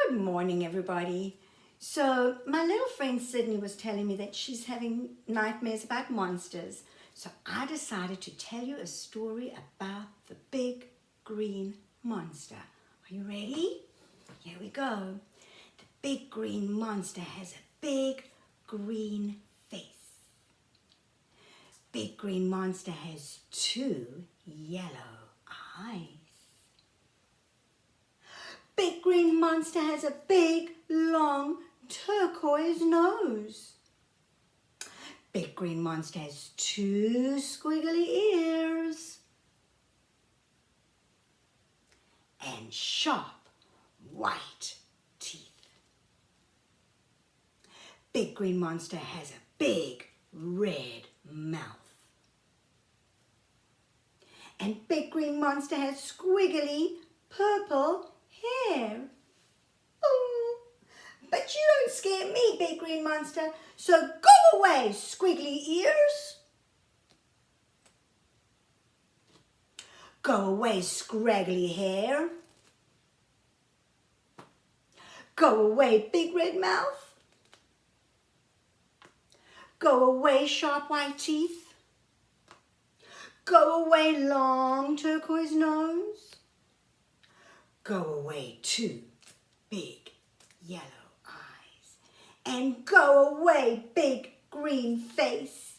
Good morning, everybody. So my little friend Sydney was telling me that she's having nightmares about monsters. So I decided to tell you a story about the big green monster. Are you ready? Here we go. The big green monster has a big green face. Big green monster has 2 yellow eyes. Big green monster has a big, long, turquoise nose. Big green monster has 2 squiggly ears. And sharp, white teeth. Big green monster has a big, red mouth. And big green monster has squiggly, purple hair. Ooh. But you don't scare me, big green monster, so go away, squiggly ears. Go away, scraggly hair. Go away, big red mouth. Go away, sharp white teeth. Go away, long turquoise nose. Go away, 2 big yellow eyes. And go away, big green face.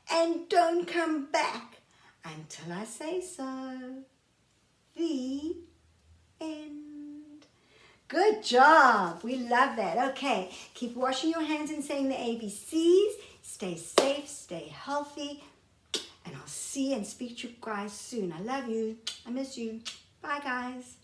And don't come back until I say so. The end. Good job. We love that. Okay, keep washing your hands and saying the ABCs. Stay safe, stay healthy. And I'll see and speak to you guys soon. I love you. I miss you. Bye, guys.